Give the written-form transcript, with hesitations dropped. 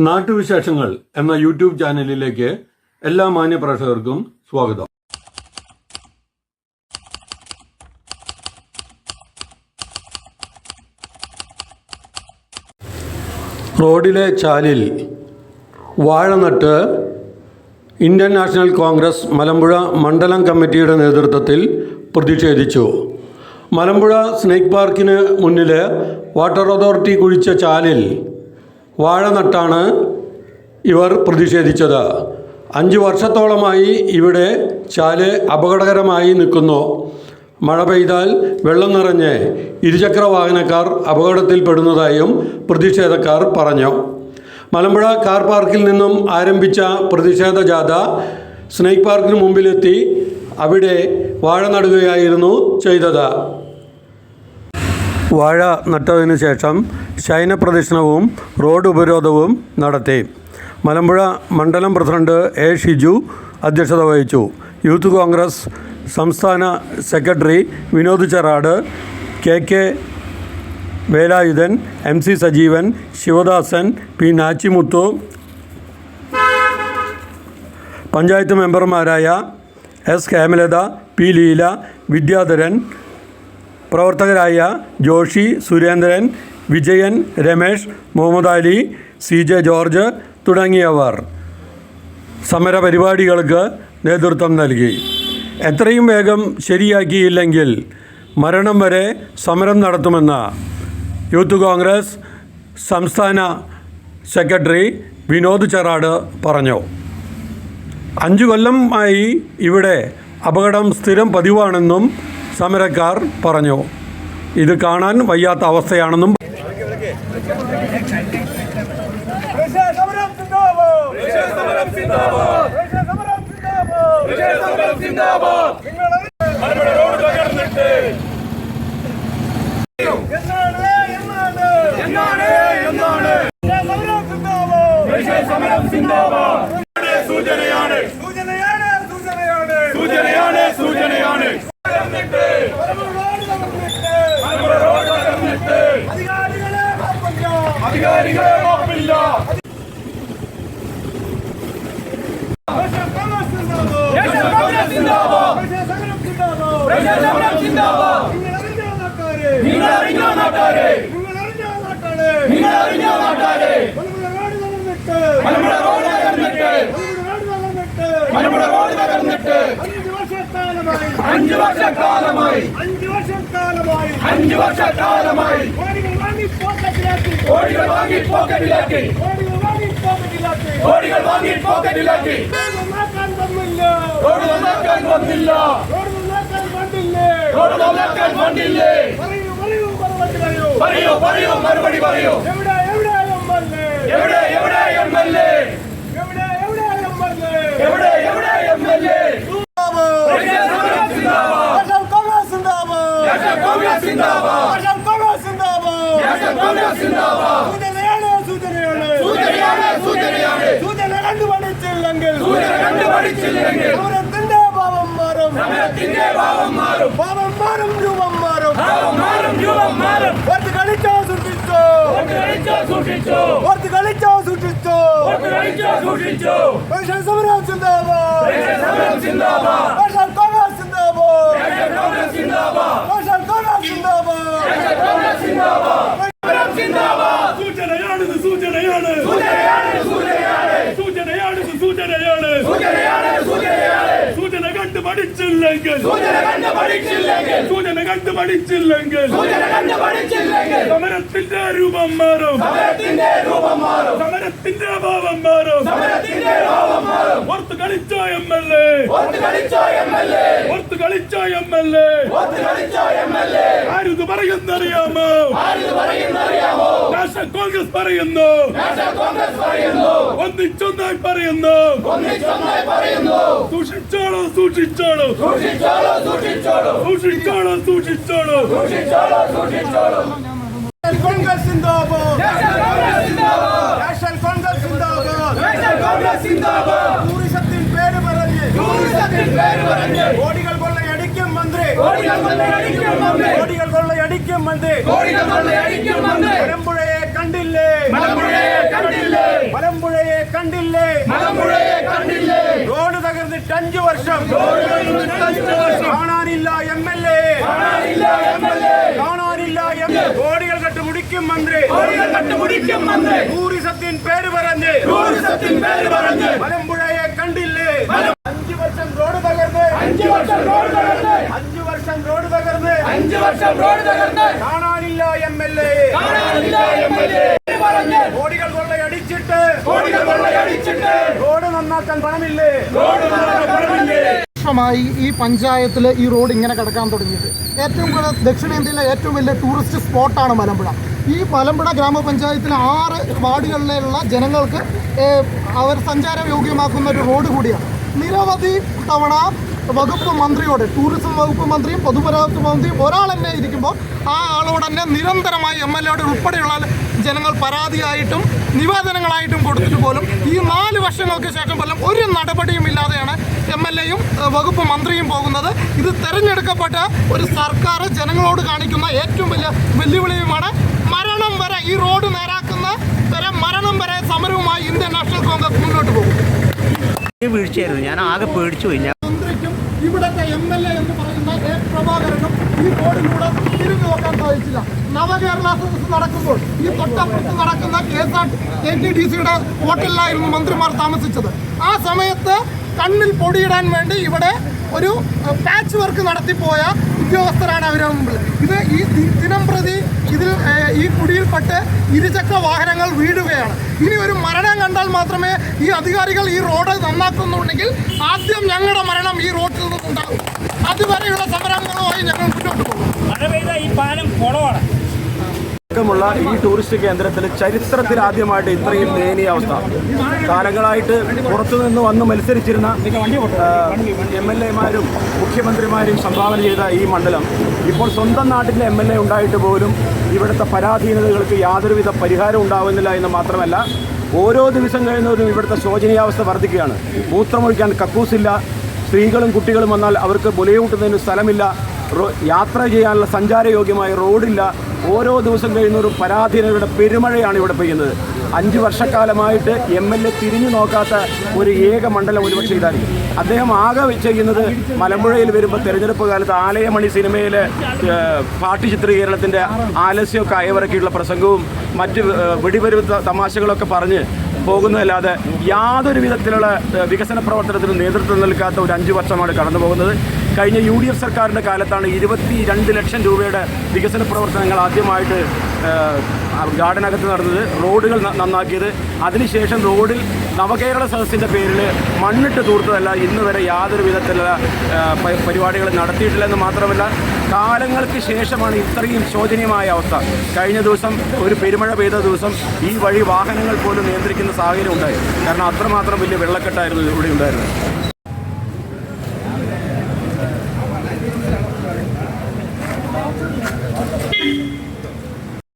നാട്ടുവിശേഷങ്ങൾ എന്ന യൂട്യൂബ് ചാനലിലേക്ക് എല്ലാ മാന്യപ്രേക്ഷകർക്കും സ്വാഗതം. റോഡിലെ ചാലിൽ വാഴ നട്ട് ഇന്ത്യൻ നാഷണൽ കോൺഗ്രസ് മലമ്പുഴ മണ്ഡലം കമ്മിറ്റിയുടെ നേതൃത്വത്തിൽ പ്രതിഷേധിച്ചു. മലമ്പുഴ സ്നേക്ക് പാർക്കിന് മുന്നിൽ വാട്ടർ അതോറിറ്റി കുഴിച്ച ചാലിൽ വാഴ നട്ടാണ് ഇവർ പ്രതിഷേധിച്ചത്. 5 വർഷത്തോളമായി ഇവിടെ ചാല് അപകടകരമായി നിൽക്കുന്നു. മഴ പെയ്താൽ വെള്ളം നിറഞ്ഞ് ഇരുചക്ര വാഹനക്കാർ അപകടത്തിൽപ്പെടുന്നതായും പ്രതിഷേധക്കാർ പറഞ്ഞു. മലമ്പുഴ കാർ പാർക്കിൽ നിന്നും ആരംഭിച്ച പ്രതിഷേധ ജാഥ സ്നേക്ക് പാർക്കിന് മുമ്പിലെത്തി അവിടെ വാഴ നടുകയായിരുന്നു ചെയ്തത്. വാഴ നട്ടതിനു ശേഷം ശയനപ്രദക്ഷിണവും റോഡ് ഉപരോധവും നടത്തി. മലമ്പുഴ മണ്ഡലം പ്രസിഡന്റ് എ ഷിജു അധ്യക്ഷത വഹിച്ചു. യൂത്ത് കോൺഗ്രസ് സംസ്ഥാന secretary Vinod Cherad, K Velayudhan, MC Sajeevan, Sivadasan, P Nachimuthu, panchayat മെമ്പർമാരായ S ഹേമലത, P ലീല, വിദ്യാധരൻ, പ്രവർത്തകരായ ജോഷി, സുരേന്ദ്രൻ, വിജയൻ, രമേശ്, മുഹമ്മദ് അലി, CJ ജോർജ് തുടങ്ങിയവർ സമരപരിപാടികൾക്ക് നേതൃത്വം നൽകി. എത്രയും വേഗം ശരിയാക്കിയില്ലെങ്കിൽ മരണം വരെ സമരം നടത്തുമെന്ന് യൂത്ത് കോൺഗ്രസ് സംസ്ഥാന സെക്രട്ടറി വിനോദ് ചെറാട് പറഞ്ഞു. 5 കൊല്ലമായി ഇവിടെ അപകടം സ്ഥിരം പതിവാണെന്നും സമരക്കാർ പറഞ്ഞു. ഇത് കാണാൻ വയ്യാത്ത അവസ്ഥയാണെന്നും അധികാരികളെ നോക്കില്ല. അഞ്ച് വർഷക്കാലമായി കോടികൾ വാങ്ങി പോക്കറ്റിലാക്കി റോഡ് നന്നാക്കാൻ വന്നില്ല. പറയൂ മറുപടി പറയൂ. എവിടെ MLA? സൂചന കണ്ടു പഠിച്ചില്ലെങ്കിൽ സമരത്തിന്റെ രൂപം മാറും. സമരത്തിന്റെ ഭാവം മാറും. ഓർത്ത് കളിച്ചോ MLA. ആരിത് പറയുന്നറിയാമോ? നാഷണൽ കോൺഗ്രസ് പറയുന്നു. ഒന്നിച്ചൊന്നായി പറയുന്നു. സൂക്ഷിച്ചോളൂ. കോൺഗ്രസ് സിന്ദാബാദ്. ടൂറിസത്തിൽ പേര് പറഞ്ഞ് കോടികൾ കൊള്ളയടിക്കും മന്ത്രി. മലമ്പുഴയെ കണ്ടില്ല. കണ്ടില്ലേ മലമ്പുഴയെ കണ്ടില്ലേ റോഡ് തകർന്നിട്ട് 5 വർഷം കാണാനില്ല MLA കോടികൾ കെട്ട് മുടിക്കും മന്ത്രി ടൂറിസത്തിൻ പേര് പറഞ്ഞ് മലമ്പുഴയെ കണ്ടില്ലേ 5 വർഷം റോഡ് തകർന്ന് 5 വർഷം റോഡ് തകർന്ന് കാണാനില്ല MLA കോടികൾ കൊള്ളയടിച്ചിട്ട് റോഡ് നന്നാക്കാൻ പണമില്ലേ വർഷമായി ഈ പഞ്ചായത്തിൽ ഈ റോഡ് ഇങ്ങനെ കിടക്കാൻ തുടങ്ങിയിട്ട് ഏറ്റവും കൂടുതൽ ദക്ഷിണേന്ത്യയിലെ ഏറ്റവും വലിയ ടൂറിസ്റ്റ് സ്പോട്ടാണ് മലമ്പുഴ. ഈ മലമ്പുഴ ഗ്രാമപഞ്ചായത്തിലെ 6 വാർഡുകളിലുള്ള ജനങ്ങൾക്ക് അവർ സഞ്ചാരയോഗ്യമാക്കുന്ന ഒരു റോഡ് കൂടിയാണ്. നിരവധി തവണ വകുപ്പ് മന്ത്രിയോട്, ടൂറിസം വകുപ്പ് മന്ത്രിയും പൊതുമരാമത്ത് മന്ത്രിയും ഒരാൾ തന്നെ ഇരിക്കുമ്പോൾ ആ ആളോട് തന്നെ നിരന്തരമായി MLA ഉൾപ്പെടെയുള്ള ജനങ്ങൾ പരാതിയായിട്ടും നിവേദനങ്ങളായിട്ടും കൊടുത്തിട്ട് പോലും ഈ 4 വർഷങ്ങൾക്ക് ശേഷം പോലും ഒരു നടപടിയും ഇല്ലാതെയാണ് MLAയും വകുപ്പ് മന്ത്രിയും പോകുന്നത്. ഇത് തെരഞ്ഞെടുക്കപ്പെട്ട ഒരു സർക്കാർ ജനങ്ങളോട് കാണിക്കുന്ന ഏറ്റവും വലിയ വെല്ലുവിളിയുമാണ്. മരണം വരെ ഈ റോഡ് നേരാക്കുന്ന മരണം വരെ സമരവുമായി ഇന്ത്യൻ നാഷണൽ കോൺഗ്രസ് മുന്നോട്ട് പോകും. വീഴ്ചയായിരുന്നു, ഞാൻ ആകെ പേടിച്ചു പോയി. മന്ത്രിക്കും ഇവിടുത്തെ MLA എന്ന് പറയുന്ന പ്രഭാകരനും ഈ റോഡിലൂടെ തിരിഞ്ഞു നോക്കാൻ സാധിച്ചില്ല. നവകേരള സദസ്സ് നടക്കുമ്പോൾ ഈ തൊട്ടപ്പുറത്ത് നടക്കുന്ന KTDCയുടെ ഹോട്ടലിലായിരുന്നു മന്ത്രിമാർ താമസിച്ചത്. ആ സമയത്ത് കണ്ണിൽ പൊടിയിടാൻ വേണ്ടി ഇവിടെ ഒരു പാച്ച് വർക്ക് നടത്തിപ്പോയ ഉദ്യോഗസ്ഥരാണ് അവരുടെ മുമ്പിൽ. ഇത് ഈ ദിനം പ്രതി ഈ കുടിയിൽപ്പെട്ട് ഇരുചക്ര വാഹനങ്ങൾ വീഴുകയാണ്. ഇനി ഒരു മരണം കണ്ടാൽ മാത്രമേ ഈ അധികാരികൾ ഈ റോഡ് നന്നാക്കുന്നുണ്ടെങ്കിൽ ആദ്യം ഞങ്ങളുടെ മരണം ഈ റോഡിൽ നിന്നുണ്ടാകും. അതുവരെയുള്ള സമരങ്ങളുമായി ഞങ്ങൾ മുന്നോട്ട് പോകും. മഴ പെയ്ത ഈ പാലം കുളമാണ്. ഈ ടൂറിസ്റ്റ് കേന്ദ്രത്തിൽ ചരിത്രത്തിൽ ആദ്യമായിട്ട് ഇത്രയും ദയനീയ അവസ്ഥ. കാലങ്ങളായിട്ട് പുറത്തുനിന്ന് വന്ന് മത്സരിച്ചിരുന്ന MLAമാരും മുഖ്യമന്ത്രിമാരും സംഭാവന ചെയ്ത ഈ മണ്ഡലം ഇപ്പോൾ സ്വന്തം നാട്ടിലെ MLA ഉണ്ടായിട്ട് പോലും ഇവിടുത്തെ പരാധീനതകൾക്ക് യാതൊരുവിധ പരിഹാരം ഉണ്ടാകുന്നില്ല എന്ന് മാത്രമല്ല, ഓരോ ദിവസം കഴിയുന്നവരും ഇവിടുത്തെ ശോചനീയാവസ്ഥ വർദ്ധിക്കുകയാണ്. മൂത്രമൊഴിക്കാൻ കക്കൂസില്ല, സ്ത്രീകളും കുട്ടികളും വന്നാൽ അവർക്ക് ബുലയൂട്ടുന്നതിന് സ്ഥലമില്ല, യാത്ര ചെയ്യാനുള്ള സഞ്ചാരയോഗ്യമായ റോഡില്ല. ഓരോ ദിവസം കഴിയുന്നൊരു പരാധീനതയുടെ പെരുമഴയാണ് ഇവിടെ പെയ്യുന്നത്. 5 വർഷക്കാലമായിട്ട് MLA തിരിഞ്ഞു നോക്കാത്ത ഒരു ഏക മണ്ഡലം ഒരുപക്ഷെ ഇതായിരിക്കും. അദ്ദേഹം ആകെ ചെയ്യുന്നത് മലമ്പുഴയിൽ വരുമ്പോൾ തെരഞ്ഞെടുപ്പ് കാലത്ത് ആലയമണി സിനിമയിലെ പാട്ട് ചിത്രീകരണത്തിൻ്റെ ആലസ്യമൊക്കെ അയവിറക്കിയുള്ള പ്രസംഗവും മറ്റ് വെടിവരവ് തമാശകളൊക്കെ പറഞ്ഞ് പോകുന്നതല്ലാതെ യാതൊരു വിധത്തിലുള്ള വികസന പ്രവർത്തനത്തിനും നേതൃത്വം നൽകാത്ത ഒരു 5 വർഷമാണ് കടന്നു പോകുന്നത്. കഴിഞ്ഞ UDF സർക്കാരിൻ്റെ കാലത്താണ് 22 ലക്ഷം രൂപയുടെ വികസന പ്രവർത്തനങ്ങൾ ആദ്യമായിട്ട് ഗാർഡനകത്ത് നടന്നത്, റോഡുകൾ നന്നാക്കിയത്. അതിനുശേഷം റോഡിൽ നവകേരള സദസ്സിൻ്റെ പേരിൽ മണ്ണിട്ട് തൂർത്തതല്ല ഇന്ന് വരെ യാതൊരു വിധത്തിലുള്ള പരിപാടികൾ നടത്തിയിട്ടില്ലെന്ന് മാത്രമല്ല, കാലങ്ങൾക്ക് ശേഷമാണ് ഇത്രയും ശോചനീയമായ അവസ്ഥ. കഴിഞ്ഞ ദിവസം ഒരു പെരുമഴ പെയ്ത ദിവസം ഈ വഴി വാഹനങ്ങൾ പോലും നിയന്ത്രിക്കുന്ന സാഹചര്യം ഉണ്ടായി. കാരണം അത്രമാത്രം വലിയ വെള്ളക്കെട്ടായിരുന്നു ഇവിടെ ഉണ്ടായിരുന്നത്.